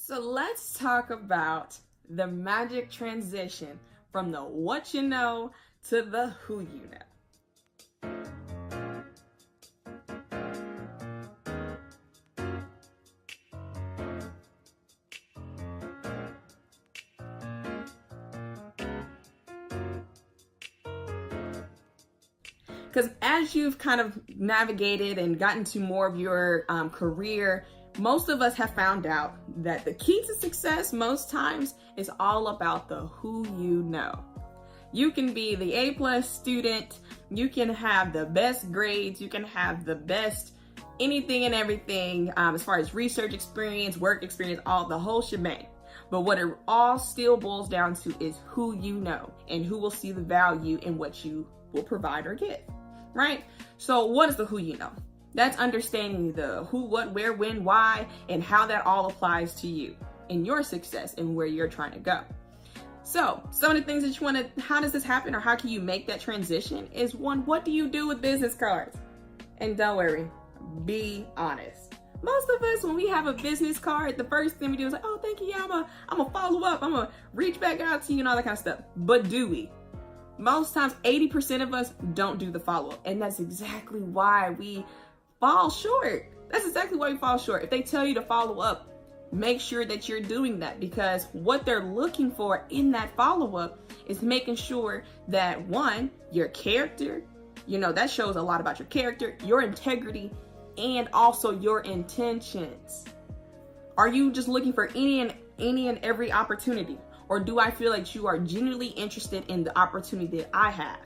So let's talk about the magic transition from the what you know to the who you know. Because as you've kind of navigated and gotten to more of your career, most of us have found out that the key to success most times is all about the who you know. You can be the A+ student, you can have the best grades, you can have the best anything and everything as far as research experience, work experience, all the whole shebang. But what it all still boils down to is who you know and who will see the value in what you will provide or give, right? So what is the who you know? That's understanding the who, what, where, when, why, and how that all applies to you and your success and where you're trying to go. So some of the things that you want to, how does this happen or how can you make that transition is one, what do you do with business cards? And don't worry, be honest. Most of us, when we have a business card, the first thing we do is like, oh, thank you, yeah, I'm gonna follow up, I'm gonna reach back out to you and all that kind of stuff. But do we? Most times, 80% of us don't do the follow-up. And that's exactly why we fall short. That's exactly why we fall short. If they tell you to follow up, make sure that you're doing that, because what they're looking for in that follow-up is making sure that one, your character, that shows a lot about your character, your integrity, and also your intentions. Are you just looking for any and every opportunity? Or do I feel like you are genuinely interested in the opportunity that I have?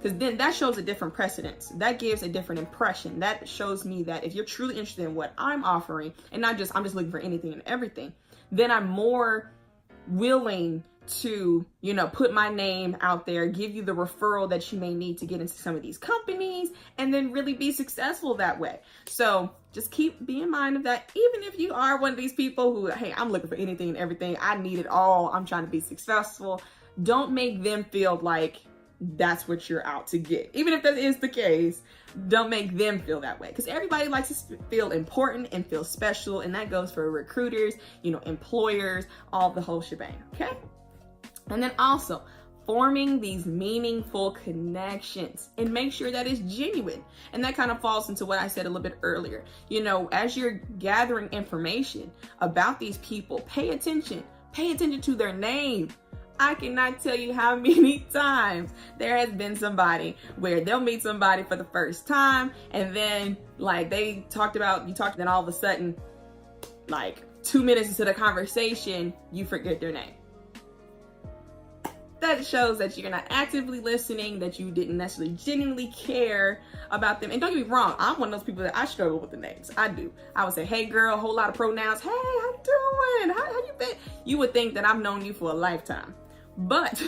Because then that shows a different precedence. That gives a different impression. That shows me that if you're truly interested in what I'm offering and not just, I'm just looking for anything and everything, then I'm more willing to, put my name out there, give you the referral that you may need to get into some of these companies and then really be successful that way. So just be in mind of that. Even if you are one of these people who, hey, I'm looking for anything and everything, I need it all, I'm trying to be successful, don't make them feel like that's what you're out to get. Even if that is the case, don't make them feel that way, because everybody likes to feel important and feel special, and that goes for recruiters, employers, all the whole shebang, okay? And then also forming these meaningful connections and make sure that it's genuine. And that kind of falls into what I said a little bit earlier. As you're gathering information about these people, pay attention to their name. I cannot tell you how many times there has been somebody where they'll meet somebody for the first time and then you talked, then all of a sudden, 2 minutes into the conversation, you forget their name. That shows that you're not actively listening, that you didn't necessarily genuinely care about them. And don't get me wrong, I'm one of those people that I struggle with the names. I do. I would say, hey girl, a whole lot of pronouns. Hey, how you doing? How you been? You would think that I've known you for a lifetime. But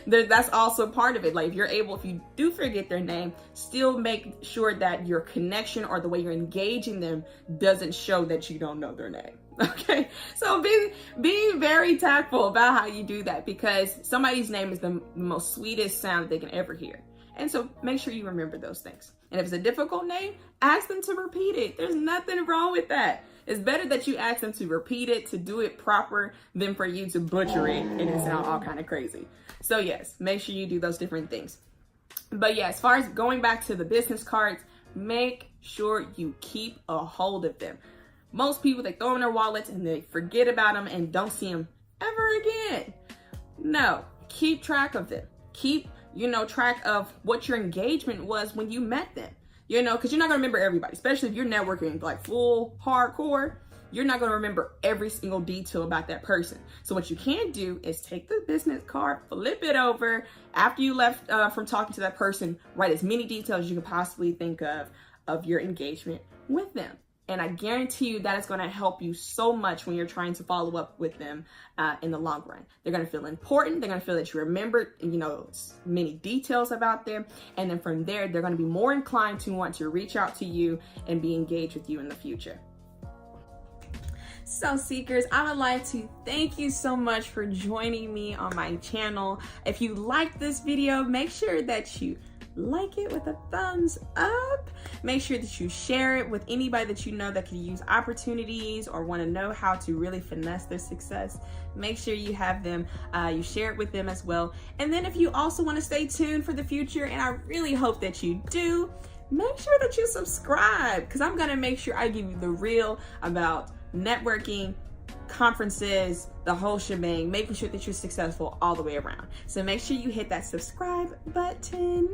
that's also part of it. If you do forget their name, still make sure that your connection or the way you're engaging them doesn't show that you don't know their name. Okay, so be very tactful about how you do that, because somebody's name is the most sweetest sound they can ever hear. And so make sure you remember those things. And if it's a difficult name, ask them to repeat it. There's nothing wrong with that. It's better that you ask them to repeat it, to do it proper, than for you to butcher it and it sound all kind of crazy. So yes, make sure you do those different things. But yeah, as far as going back to the business cards, make sure you keep a hold of them. Most people, they throw them in their wallets and they forget about them and don't see them ever again. No, keep track of them. Keep, track of what your engagement was when you met them. Because you're not going to remember everybody, especially if you're networking full hardcore. You're not going to remember every single detail about that person. So what you can do is take the business card, flip it over. After you left from talking to that person, write as many details as you can possibly think of your engagement with them. And I guarantee you that is going to help you so much when you're trying to follow up with them in the long run. They're going to feel important. They're going to feel that you remembered, many details about them. And then from there, they're going to be more inclined to want to reach out to you and be engaged with you in the future. So seekers, I would like to thank you so much for joining me on my channel. If you like this video, make sure that you like it with a thumbs up. Make sure that you share it with anybody that you know that could use opportunities or want to know how to really finesse their success. Make sure you have them, you share it with them as well. And then if you also want to stay tuned for the future, and I really hope that you do, make sure that you subscribe, because I'm going to make sure I give you the real about networking, conferences, the whole shebang, making sure that you're successful all the way around. So make sure you hit that subscribe button.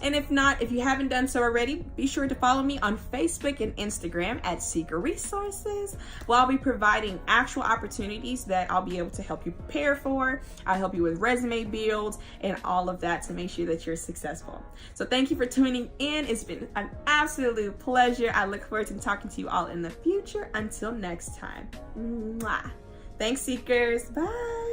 And if not, if you haven't done so already, be sure to follow me on Facebook and Instagram at Seeker Resources, where I'll be providing actual opportunities that I'll be able to help you prepare for. I'll help you with resume builds and all of that to make sure that you're successful. So thank you for tuning in. It's been an absolute pleasure. I look forward to talking to you all in the future. Until next time. Mwah. Thanks, Seekers. Bye.